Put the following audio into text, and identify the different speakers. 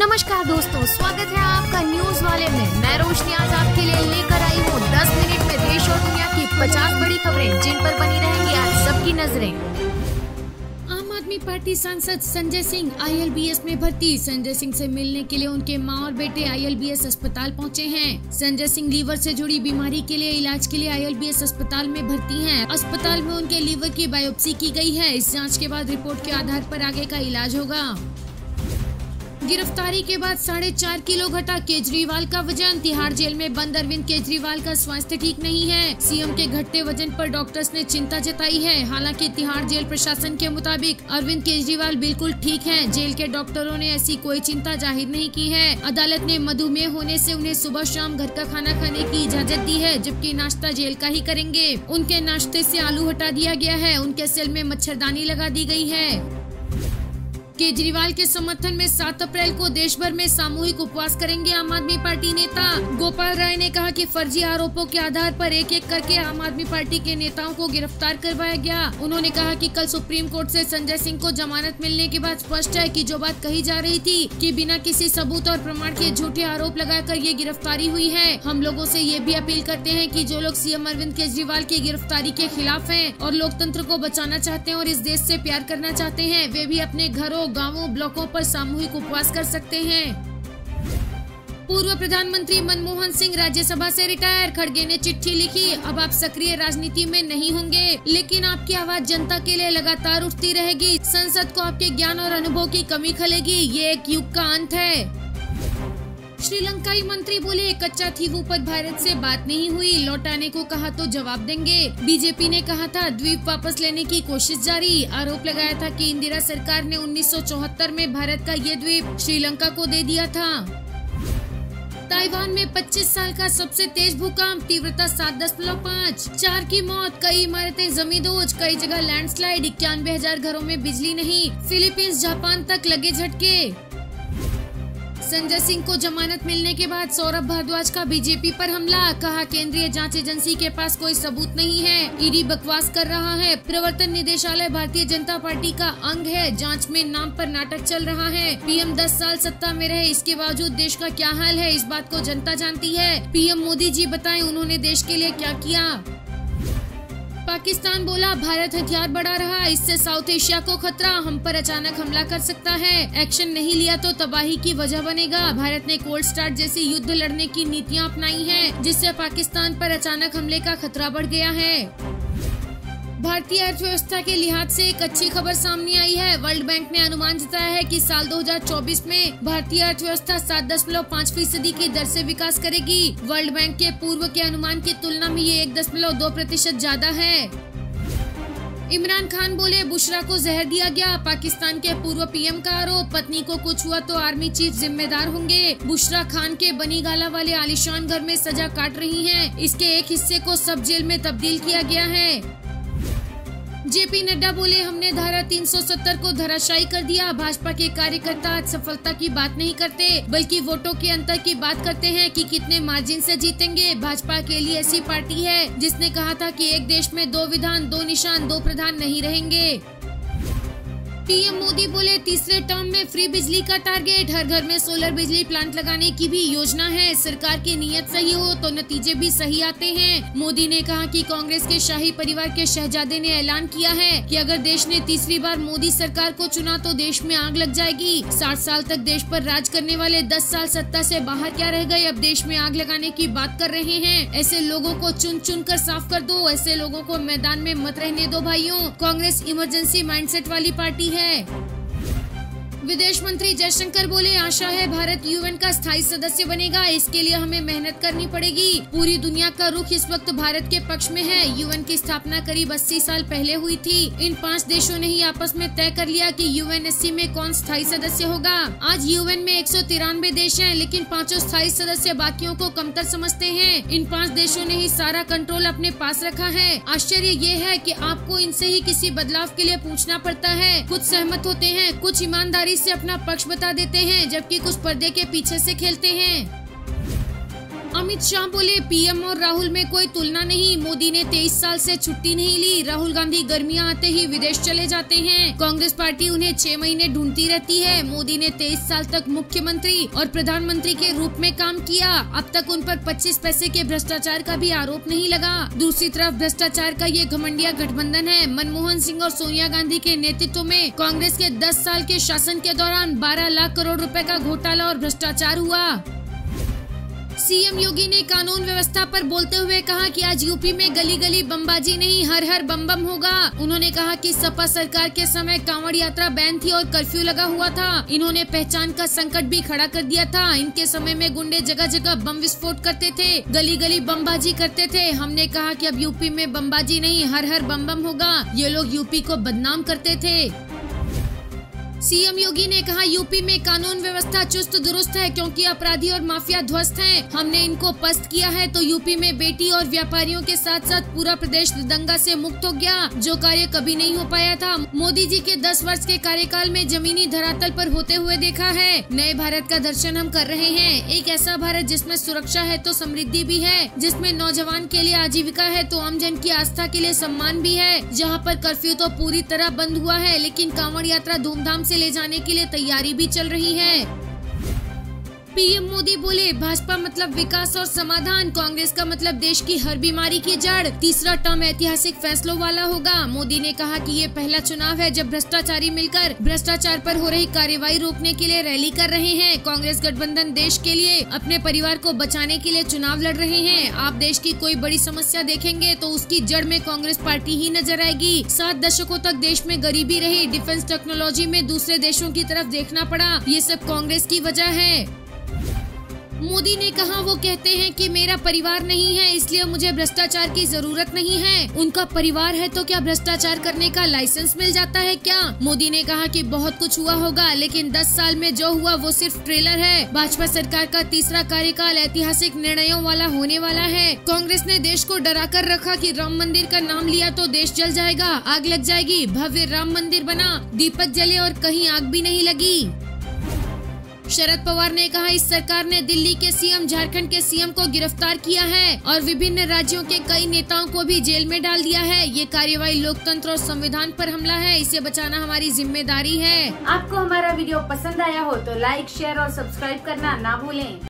Speaker 1: नमस्कार दोस्तों, स्वागत है आपका न्यूज वाले में। मैं रोशनी आज आपके लिए लेकर आई हूँ 10 मिनट में देश और दुनिया की 50 बड़ी खबरें जिन पर बनी रहेंगी आज सबकी नजरें। आम आदमी पार्टी सांसद संजय सिंह ILBS में भर्ती। संजय सिंह से मिलने के लिए उनके मां और बेटे ILBS अस्पताल पहुंचे हैं। संजय सिंह लीवर से जुड़ी बीमारी के लिए इलाज के लिए ILBS अस्पताल में भर्ती हैं। अस्पताल में उनके लीवर की बायोप्सी की गई है। इस जांच के बाद रिपोर्ट के आधार पर आगे का इलाज होगा। गिरफ्तारी के बाद 4.5 किलो घटा केजरीवाल का वजन। तिहाड़ जेल में बंद अरविंद केजरीवाल का स्वास्थ्य ठीक नहीं है। सीएम के घटते वजन पर डॉक्टर्स ने चिंता जताई है। हालांकि तिहाड़ जेल प्रशासन के मुताबिक अरविंद केजरीवाल बिल्कुल ठीक हैं। जेल के डॉक्टरों ने ऐसी कोई चिंता जाहिर नहीं की है। अदालत ने मधुमेह होने से उन्हें सुबह शाम घर का खाना खाने की इजाजत दी है, जबकि नाश्ता जेल का ही करेंगे। उनके नाश्ते से आलू हटा दिया गया है। उनके सेल में मच्छरदानी लगा दी गई है। केजरीवाल के समर्थन में 7 अप्रैल को देश भर में सामूहिक उपवास करेंगे आम आदमी पार्टी नेता। गोपाल राय ने कहा कि फर्जी आरोपों के आधार पर एक एक करके आम आदमी पार्टी के नेताओं को गिरफ्तार करवाया गया। उन्होंने कहा कि कल सुप्रीम कोर्ट से संजय सिंह को जमानत मिलने के बाद स्पष्ट है कि जो बात कही जा रही थी कि बिना किसी सबूत और प्रमाण के झूठे आरोप लगाकर ये गिरफ्तारी हुई है। हम लोगों से ये भी अपील करते हैं कि जो लोग सीएम अरविंद केजरीवाल की गिरफ्तारी के खिलाफ हैं और लोकतंत्र को बचाना चाहते हैं और इस देश से प्यार करना चाहते हैं, वे भी अपने घरों, गांवों, ब्लॉकों पर सामूहिक उपवास कर सकते हैं। पूर्व प्रधानमंत्री मनमोहन सिंह राज्यसभा से रिटायर। खड़गे ने चिट्ठी लिखी, अब आप सक्रिय राजनीति में नहीं होंगे, लेकिन आपकी आवाज जनता के लिए लगातार उठती रहेगी। संसद को आपके ज्ञान और अनुभव की कमी खलेगी। ये एक युग का अंत है। श्रीलंकाई मंत्री बोले, कच्चा थीवू पर भारत से बात नहीं हुई, लौटाने को कहा तो जवाब देंगे। बीजेपी ने कहा था द्वीप वापस लेने की कोशिश जारी। आरोप लगाया था कि इंदिरा सरकार ने 1974 में भारत का ये द्वीप श्रीलंका को दे दिया था। ताइवान में 25 साल का सबसे तेज भूकंप, तीव्रता 7.5, 4 की मौत, कई इमारतें जमींदोज, कई जगह लैंडस्लाइड, 91,000 घरों में बिजली नहीं। फिलीपींस, जापान तक लगे झटके। संजय सिंह को जमानत मिलने के बाद सौरभ भारद्वाज का बीजेपी पर हमला। कहा केंद्रीय जांच एजेंसी के पास कोई सबूत नहीं है, ईडी बकवास कर रहा है। प्रवर्तन निदेशालय भारतीय जनता पार्टी का अंग है, जांच में नाम पर नाटक चल रहा है। पीएम 10 साल सत्ता में रहे, इसके बावजूद देश का क्या हाल है, इस बात को जनता जानती है। पीएम मोदी जी बताएं उन्होंने देश के लिए क्या किया। पाकिस्तान बोला, भारत हथियार बढ़ा रहा, इससे साउथ एशिया को खतरा, हम पर अचानक हमला कर सकता है। एक्शन नहीं लिया तो तबाही की वजह बनेगा। भारत ने कोल्ड स्टार्ट जैसी युद्ध लड़ने की नीतियां अपनाई हैं, जिससे पाकिस्तान पर अचानक हमले का खतरा बढ़ गया है। भारतीय अर्थव्यवस्था के लिहाज से एक अच्छी खबर सामने आई है। वर्ल्ड बैंक ने अनुमान जताया है कि साल 2024 में भारतीय अर्थव्यवस्था 7.5% की दर से विकास करेगी। वर्ल्ड बैंक के पूर्व के अनुमान की तुलना में ये 1.2% ज्यादा है। इमरान खान बोले, बुशरा को जहर दिया गया। पाकिस्तान के पूर्व पीएम का आरोप, पत्नी को कुछ हुआ तो आर्मी चीफ जिम्मेदार होंगे। बुशरा खान के बनी गाला वाले आलीशान घर में सजा काट रही हैं। इसके एक हिस्से को सब जेल में तब्दील किया गया है। जेपी नड्डा बोले, हमने धारा 370 को धराशायी कर दिया। भाजपा के कार्यकर्ता आज सफलता की बात नहीं करते, बल्कि वोटों के अंतर की बात करते हैं कि कितने मार्जिन से जीतेंगे। भाजपा के लिए ऐसी पार्टी है जिसने कहा था कि एक देश में 2 विधान, 2 निशान, 2 प्रधान नहीं रहेंगे। पीएम मोदी बोले, तीसरे टर्म में फ्री बिजली का टारगेट, हर घर में सोलर बिजली प्लांट लगाने की भी योजना है। सरकार की नीयत सही हो तो नतीजे भी सही आते हैं। मोदी ने कहा कि कांग्रेस के शाही परिवार के शहजादे ने ऐलान किया है कि अगर देश ने तीसरी बार मोदी सरकार को चुना तो देश में आग लग जाएगी। 60 साल तक देश पर राज करने वाले 10 साल सत्ता से बाहर क्या रह गए, अब देश में आग लगाने की बात कर रहे हैं। ऐसे लोगों को चुन चुन कर साफ कर दो, ऐसे लोगों को मैदान में मत रहने दो भाइयों। कांग्रेस इमरजेंसी माइंडसेट वाली पार्टी है। विदेश मंत्री जयशंकर बोले, आशा है भारत यूएन का स्थायी सदस्य बनेगा, इसके लिए हमें मेहनत करनी पड़ेगी। पूरी दुनिया का रुख इस वक्त भारत के पक्ष में है। यूएन की स्थापना करीब 80 साल पहले हुई थी। इन 5 देशों ने ही आपस में तय कर लिया कि यूएनएससी में कौन स्थायी सदस्य होगा। आज यूएन में 193 देश हैं, लेकिन 5 स्थायी सदस्य बाकियों को कमतर समझते हैं। इन 5 देशों ने ही सारा कंट्रोल अपने पास रखा है। आश्चर्य ये है कि आपको इनसे ही किसी बदलाव के लिए पूछना पड़ता है। कुछ सहमत होते हैं, कुछ ईमानदारी से अपना पक्ष बता देते हैं, जबकि कुछ पर्दे के पीछे से खेलते हैं। अमित शाह बोले पीएम और राहुल में कोई तुलना नहीं। मोदी ने 23 साल से छुट्टी नहीं ली। राहुल गांधी गर्मियां आते ही विदेश चले जाते हैं। कांग्रेस पार्टी उन्हें 6 महीने ढूंढती रहती है। मोदी ने 23 साल तक मुख्यमंत्री और प्रधानमंत्री के रूप में काम किया। अब तक उन पर 25 पैसे के भ्रष्टाचार का भी आरोप नहीं लगा। दूसरी तरफ भ्रष्टाचार का ये घमंडिया गठबंधन है। मनमोहन सिंह और सोनिया गांधी के नेतृत्व में कांग्रेस के 10 साल के शासन के दौरान 12 लाख करोड़ रुपए का घोटाला और भ्रष्टाचार हुआ। सीएम योगी ने कानून व्यवस्था पर बोलते हुए कहा कि आज यूपी में गली गली बमबाजी नहीं, हर हर बम बम होगा। उन्होंने कहा कि सपा सरकार के समय कांवड़ यात्रा बैन थी और कर्फ्यू लगा हुआ था। इन्होंने पहचान का संकट भी खड़ा कर दिया था। इनके समय में गुंडे जगह जगह बम विस्फोट करते थे, गली गली बमबाजी करते थे। हमने कहा कि अब यूपी में बमबाजी नहीं, हर हर बम बम होगा। ये लोग यूपी को बदनाम करते थे। सीएम योगी ने कहा यूपी में कानून व्यवस्था चुस्त दुरुस्त है क्योंकि अपराधी और माफिया ध्वस्त हैं। हमने इनको पस्त किया है तो यूपी में बेटी और व्यापारियों के साथ साथ पूरा प्रदेश दंगा से मुक्त हो गया, जो कार्य कभी नहीं हो पाया था। मोदी जी के 10 वर्ष के कार्यकाल में जमीनी धरातल पर होते हुए देखा है। नए भारत का दर्शन हम कर रहे हैं। एक ऐसा भारत जिसमें सुरक्षा है तो समृद्धि भी है, जिसमें नौजवान के लिए आजीविका है तो आमजन की आस्था के लिए सम्मान भी है, जहाँ पर कर्फ्यू तो पूरी तरह बंद हुआ है लेकिन कांवड़ यात्रा धूमधाम से ले जाने के लिए तैयारी भी चल रही है। पीएम मोदी बोले भाजपा मतलब विकास और समाधान, कांग्रेस का मतलब देश की हर बीमारी की जड़। तीसरा टर्म ऐतिहासिक फैसलों वाला होगा। मोदी ने कहा कि ये पहला चुनाव है जब भ्रष्टाचारी मिलकर भ्रष्टाचार पर हो रही कार्रवाई रोकने के लिए रैली कर रहे हैं। कांग्रेस गठबंधन देश के लिए, अपने परिवार को बचाने के लिए चुनाव लड़ रहे हैं। आप देश की कोई बड़ी समस्या देखेंगे तो उसकी जड़ में कांग्रेस पार्टी ही नजर आएगी। 7 दशकों तक देश में गरीबी रही, डिफेंस टेक्नोलॉजी में दूसरे देशों की तरफ देखना पड़ा, ये सब कांग्रेस की वजह है। मोदी ने कहा वो कहते हैं कि मेरा परिवार नहीं है इसलिए मुझे भ्रष्टाचार की जरूरत नहीं है। उनका परिवार है तो क्या भ्रष्टाचार करने का लाइसेंस मिल जाता है क्या? मोदी ने कहा कि बहुत कुछ हुआ होगा लेकिन 10 साल में जो हुआ वो सिर्फ ट्रेलर है। भाजपा सरकार का तीसरा कार्यकाल ऐतिहासिक निर्णयों वाला होने वाला है। कांग्रेस ने देश को डरा कर रखा कि राम मंदिर का नाम लिया तो देश जल जाएगा, आग लग जाएगी। भव्य राम मंदिर बना, दीपक जले और कहीं आग भी नहीं लगी। शरद पवार ने कहा इस सरकार ने दिल्ली के सीएम, झारखंड के सीएम को गिरफ्तार किया है और विभिन्न राज्यों के कई नेताओं को भी जेल में डाल दिया है। ये कार्रवाई लोकतंत्र और संविधान पर हमला है, इसे बचाना हमारी जिम्मेदारी है।
Speaker 2: आपको हमारा वीडियो पसंद आया हो तो लाइक, शेयर और सब्सक्राइब करना ना भूलें।